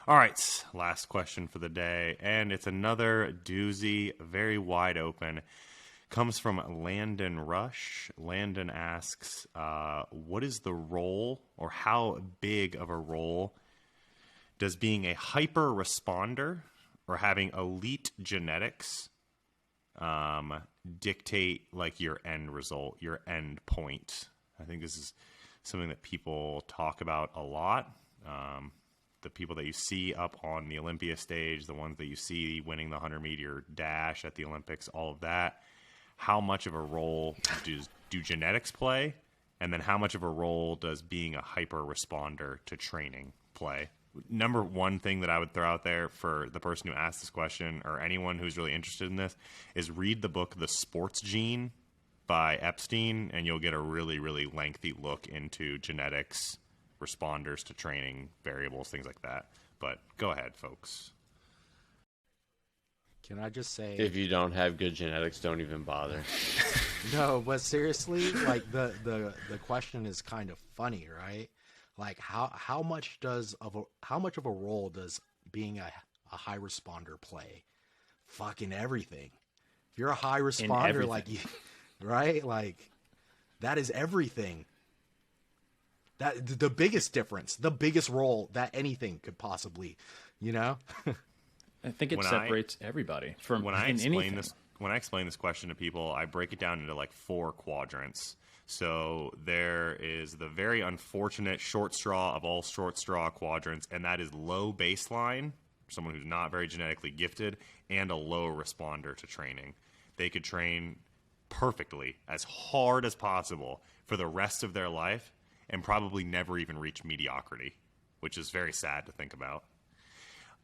All right, last question for the day, and it's another doozy, very wide open. Comes from Landon Rush. Landon asks, what is the role, or how big of a role does being a hyper-responder or having elite genetics dictate like your end result, your end point? I think this is something that people talk about a lot. The people that you see up on the Olympia stage, the ones that you see winning the 100-meter dash at the Olympics, all of that. How much of a role do genetics play? And then how much of a role does being a hyper-responder to training play? Number one thing that I would throw out there for the person who asked this question, or anyone who's really interested in this, is read the book The Sports Gene by Epstein, and you'll get a really, really lengthy look into genetics, responders to training, variables, things like that. But go ahead, folks. Can I just say, if you don't have good genetics, don't even bother. No, but seriously, like the question is kind of funny, right? Like how much of a role does being a high responder play? Fucking everything. If you're a high responder, like you, right? Like that is everything. That the biggest difference, the biggest role that anything could possibly, you know. I think it separates everybody from when I explain this. When I explain this question to people, I break it down into like 4 quadrants. So there is the very unfortunate short straw of all short straw quadrants, and that is low baseline, someone who's not very genetically gifted, and a low responder to training. They could train perfectly, as hard as possible, for the rest of their life, and probably never even reach mediocrity, which is very sad to think about.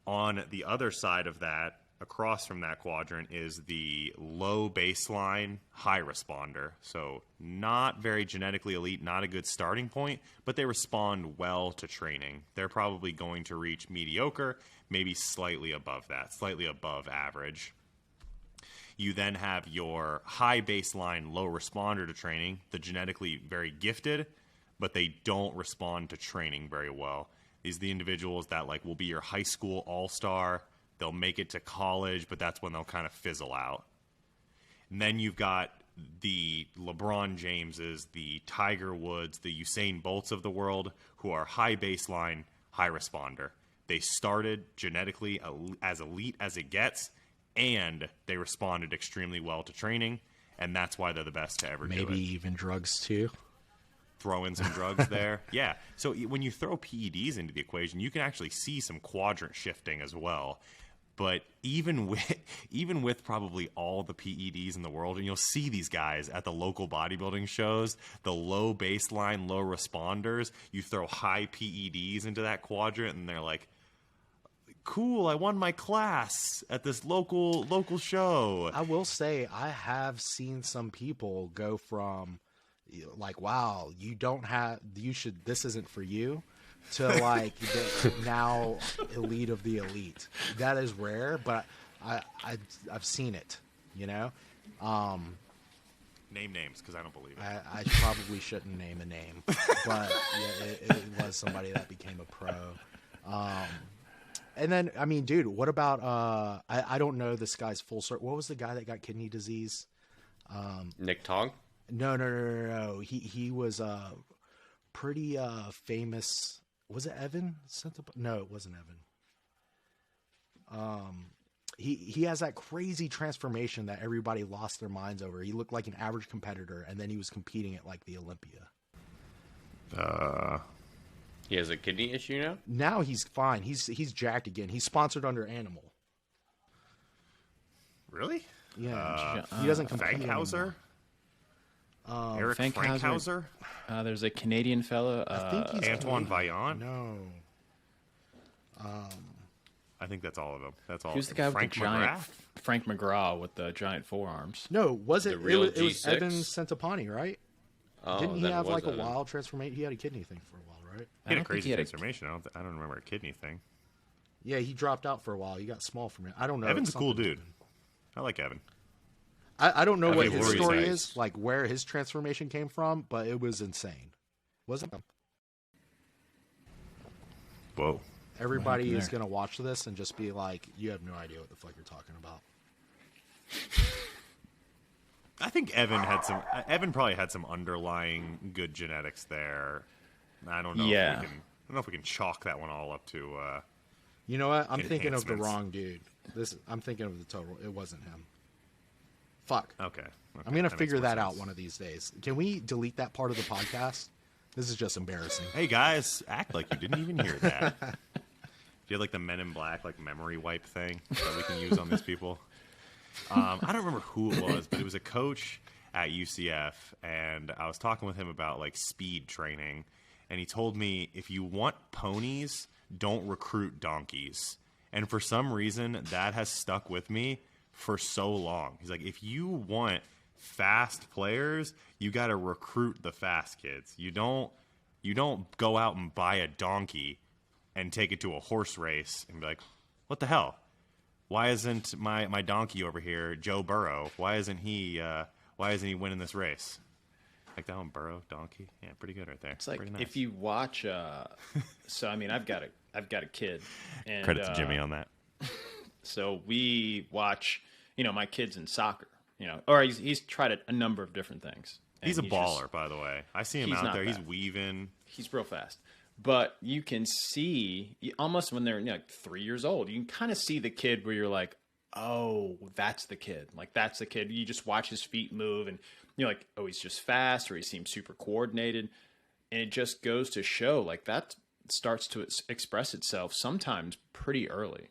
On the other side of that, across from that quadrant, is the low baseline, high responder. So not very genetically elite, not a good starting point, but they respond well to training. They're probably going to reach mediocre, maybe slightly above that, slightly above average. You then have your high baseline, low responder to training, the genetically very gifted, but they don't respond to training very well. These are the individuals that like will be your high school all-star. They'll make it to college, but that's when they'll kind of fizzle out. And then you've got the LeBron Jameses, the Tiger Woods, the Usain Bolts of the world, who are high baseline, high responder. They started genetically as elite as it gets, and they responded extremely well to training, and that's why they're the best to ever do it. Maybe even drugs too. Throw in some drugs there. Yeah. So when you throw PEDs into the equation, you can actually see some quadrant shifting as well. But even with probably all the PEDs in the world, and you'll see these guys at the local bodybuilding shows, the low baseline, low responders, you throw high PEDs into that quadrant, and they're like, cool, I won my class at this local show. I will say I have seen some people go from like, wow, this isn't for you, to like the now elite of the elite. That is rare, but I've seen it, you know. Name names, because I don't believe it. I probably shouldn't name a name, but yeah, it was somebody that became a pro. And then, I mean, dude, what about I don't know this guy's full circle. What was the guy that got kidney disease? Nick Tong? No. He was pretty famous. Was it Evan? No, it wasn't Evan. He has that crazy transformation that everybody lost their minds over. He looked like an average competitor, and then he was competing at like the Olympia. He has a kidney issue now? Now he's fine. He's jacked again. He's sponsored under Animal. Really? Yeah. He doesn't compete Fankhauser? Eric Fankhauser? There's a Canadian fellow. I think he's Antoine Vaillant? No. I think that's all of them. That's all. Who's the guy Frank with the giant? McGrath? Frank McGraw with the giant forearms. No, was it? The real It was G6? Evan Centopani, right? Oh, Didn't he then it have was like a Evan. wild transformation? He had a kidney thing for a while, right? He had a I don't think crazy he had a- transformation. I don't remember a kidney thing. Yeah, he dropped out for a while. He got small from it. I don't know. Evan's a cool Something- dude. I like Evan. I don't know I what think his Rory's story nice. is, like where his transformation came from, but it was insane. Wasn't it? Whoa. everybody is there? going to watch this and just be like, you have no idea what the fuck you're talking about. I think Evan probably had some underlying good genetics there. I don't know. Yeah. I don't know if we can chalk that one all up to. You know what? I'm thinking of the Enhancements. wrong dude. I'm thinking of the total. It wasn't him. Fuck. Okay. I'm going to makes figure more that out sense. one of these days. Can we delete that part of the podcast? This is just embarrassing. Hey guys, act like you didn't even hear that. Do you have like the Men in Black like memory wipe thing that we can use on these people? I don't remember who it was, but it was a coach at UCF, and I was talking with him about like speed training, and he told me if you want ponies, don't recruit donkeys. And for some reason, that has stuck with me for so long. He's like, if you want fast players, you got to recruit the fast kids. You don't go out and buy a donkey and take it to a horse race and be like, what the hell? Why isn't my donkey over here, Joe Burrow? Why isn't he winning this race? Like that one, Burrow, donkey. Yeah, pretty good right there. It's like pretty nice. if you watch. So I mean, I've got a kid. And, Credit to Jimmy on that. So we watch. My kid's in soccer. Or he's tried a number of different things. And He's a baller, just- by the way. I see him He's out not there. He's bad. weaving. He's real fast. But you can see almost when they're like 3 years old, you can kind of see the kid where you're like, oh, that's the kid. Like, that's the kid. You just watch his feet move and you're like, oh, he's just fast, or he seems super coordinated. And it just goes to show like that starts to express itself sometimes pretty early.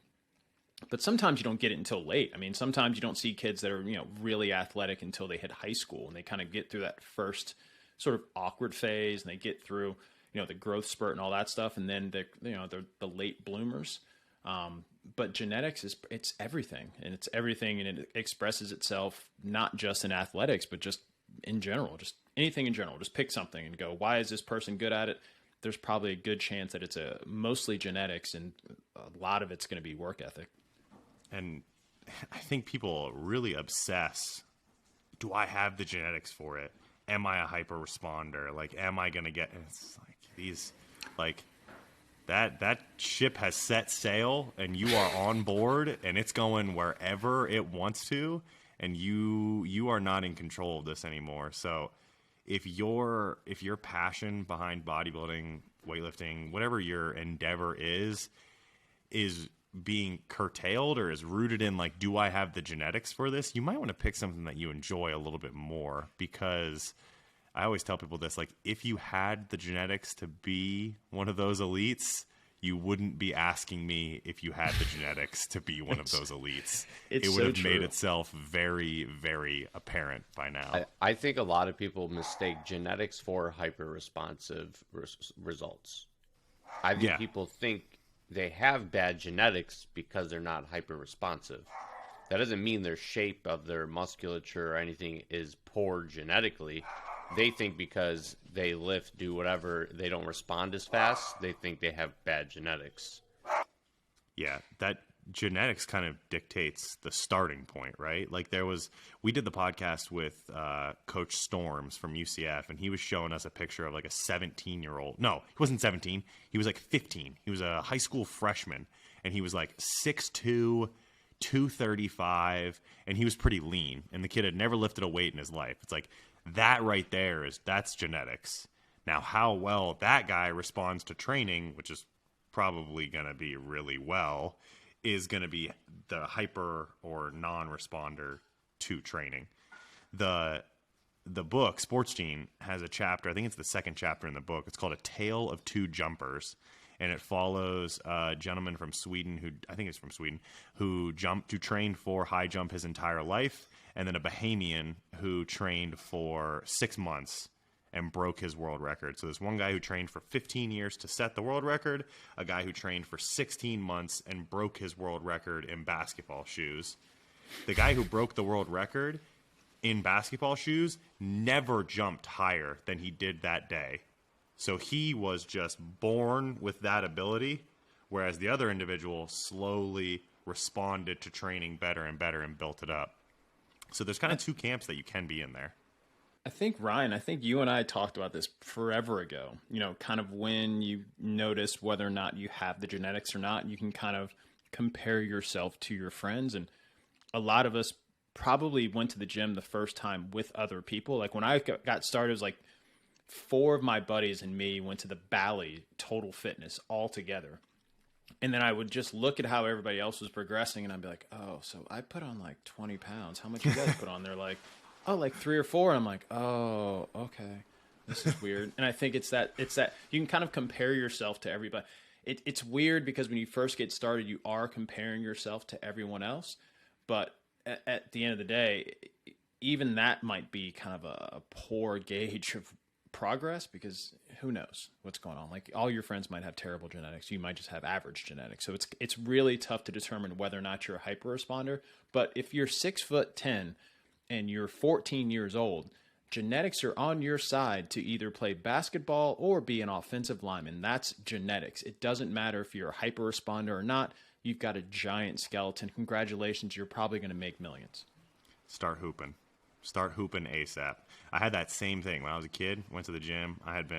But sometimes you don't get it until late. I mean, sometimes you don't see kids that are, really athletic until they hit high school and they kind of get through that first sort of awkward phase and they get through, the growth spurt and all that stuff. And then they're the late bloomers. But genetics it's everything, and it's everything. And it expresses itself not just in athletics, but just in general, just anything in general. Just pick something and go, why is this person good at it? There's probably a good chance that it's mostly genetics, and a lot of it's going to be work ethic. And I think people really obsess. Do I have the genetics for it? Am I a hyper-responder? Like, am I going to get... And it's like these... Like, that ship has set sail, and you are on board, and it's going wherever it wants to, and you are not in control of this anymore. So if your passion behind bodybuilding, weightlifting, whatever your endeavor is being curtailed or is rooted in like, do I have the genetics for this? You might want to pick something that you enjoy a little bit more, because I always tell people this, like, if you had the genetics to be one of those elites, you wouldn't be asking me if you had the genetics to be one of those elites. It would have made itself very, very apparent by now. I think a lot of people mistake genetics for hyper-responsive results. I think people think they have bad genetics because they're not hyper-responsive. That doesn't mean their shape of their musculature or anything is poor genetically. They think because they lift, do whatever, they don't respond as fast, they think they have bad genetics. Yeah, that genetics kind of dictates the starting point, right? Like we did the podcast with Coach Storms from UCF, and he was showing us a picture of like a 17-year-old. No, he wasn't 17. He was like 15. He was a high school freshman, and he was like 6'2", 235, and he was pretty lean. And the kid had never lifted a weight in his life. It's like that right there that's genetics. Now, how well that guy responds to training, which is probably going to be really well, is going to be the hyper or non-responder to training. The book, Sports Gene, has a chapter, I think it's the second chapter in the book. It's called A Tale of Two Jumpers. And it follows a gentleman from Sweden who trained for high jump his entire life, and then a Bahamian who trained for 6 months and broke his world record. So there's one guy who trained for 15 years to set the world record, a guy who trained for 16 months and broke his world record in basketball shoes. The guy who broke the world record in basketball shoes never jumped higher than he did that day. So he was just born with that ability, whereas the other individual slowly responded to training better and better and built it up. So there's kind of two camps that you can be in there. I think, Ryan, I think you and I talked about this forever ago. You know, kind of when you notice whether or not you have the genetics or not, you can kind of compare yourself to your friends. And a lot of us probably went to the gym the first time with other people. Like when I got started, it was like 4 of my buddies and me went to the Bally Total Fitness all together. And then I would just look at how everybody else was progressing, and I'd be like, oh, so I put on like 20 pounds. How much you guys put on? They're like, oh, like 3 or 4. And I'm like, oh, okay. This is weird. And I think it's that you can kind of compare yourself to everybody. It's weird because when you first get started, you are comparing yourself to everyone else. But at the end of the day, even that might be kind of a poor gauge of progress, because who knows what's going on. Like, all your friends might have terrible genetics. You might just have average genetics. So it's really tough to determine whether or not you're a hyper-responder. But if you're 6'10" and you're 14 years old, genetics are on your side to either play basketball or be an offensive lineman. That's genetics. It doesn't matter if you're a hyper-responder or not. You've got a giant skeleton. Congratulations. You're probably going to make millions. Start hooping. Start hooping ASAP. I had that same thing when I was a kid. Went to the gym. I had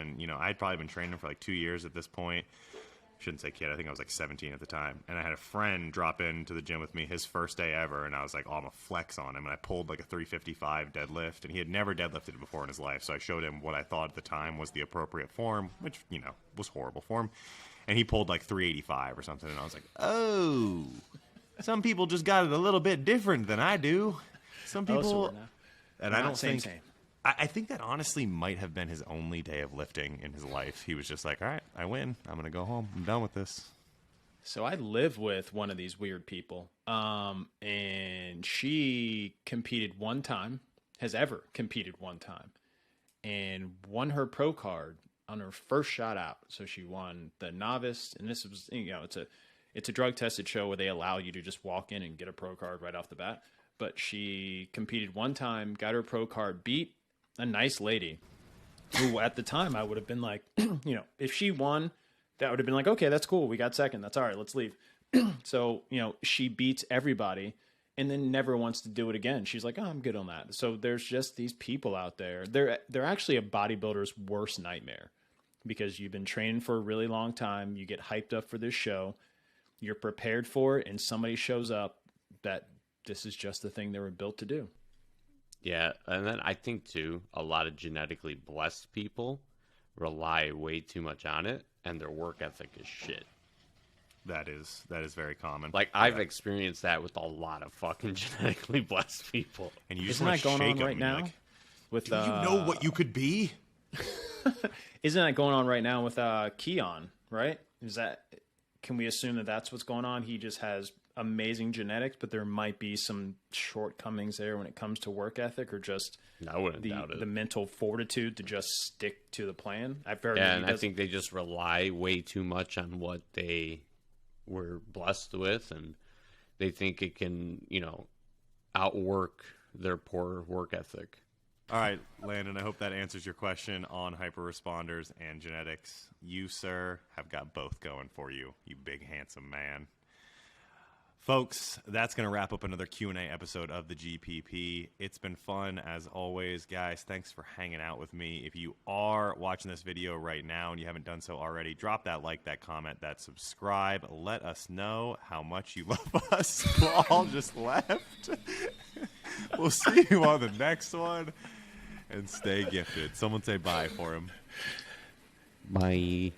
probably been training for like 2 years at this point. Shouldn't say kid. I think I was like 17 at the time. And I had a friend drop into the gym with me his first day ever, and I was like, oh, I'm a flex on him. And I pulled like a 355 deadlift, and he had never deadlifted before in his life. So I showed him what I thought at the time was the appropriate form, which, was horrible form. And he pulled like 385 or something, and I was like, oh, some people just got it a little bit different than I do. Some people... And I don't think... I think that honestly might have been his only day of lifting in his life. He was just like, all right, I win. I'm going to go home. I'm done with this. So I live with one of these weird people. And she competed one time, has ever competed one time, and won her pro card on her first shot out. So she won the novice, and this was, it's a drug tested show where they allow you to just walk in and get a pro card right off the bat. But she competed one time, got her pro card, beat a nice lady who at the time I would have been like, if she won, that would have been like, okay, that's cool. We got second. That's all right. Let's leave. So, she beats everybody and then never wants to do it again. She's like, oh, I'm good on that. So there's just these people out there. They're actually a bodybuilder's worst nightmare, because you've been training for a really long time. You get hyped up for this show. You're prepared for it. And somebody shows up that this is just the thing they were built to do. Yeah, and then I think, too, a lot of genetically blessed people rely way too much on it, and their work ethic is shit. That is very common. Like, I've experienced that with a lot of fucking genetically blessed people. And you just Isn't want that to going shake on right now? Like, With do you know what you could be? Isn't that going on right now with Keon, right? Can we assume that that's what's going on? He just has amazing genetics, but there might be some shortcomings there when it comes to work ethic, or just I wouldn't doubt it. The mental fortitude to just stick to the plan. I've heard. Yeah, and I think they just rely way too much on what they were blessed with, and they think it can, outwork their poor work ethic. All right, Landon, I hope that answers your question on hyper-responders and genetics. You, sir, have got both going for you, you big, handsome man. Folks, that's going to wrap up another Q&A episode of the GPP. It's been fun, as always. Guys, thanks for hanging out with me. If you are watching this video right now and you haven't done so already, drop that like, that comment, that subscribe. Let us know how much you love us. Paul just left. We'll see you on the next one. And stay gifted. Someone say bye for him. Bye.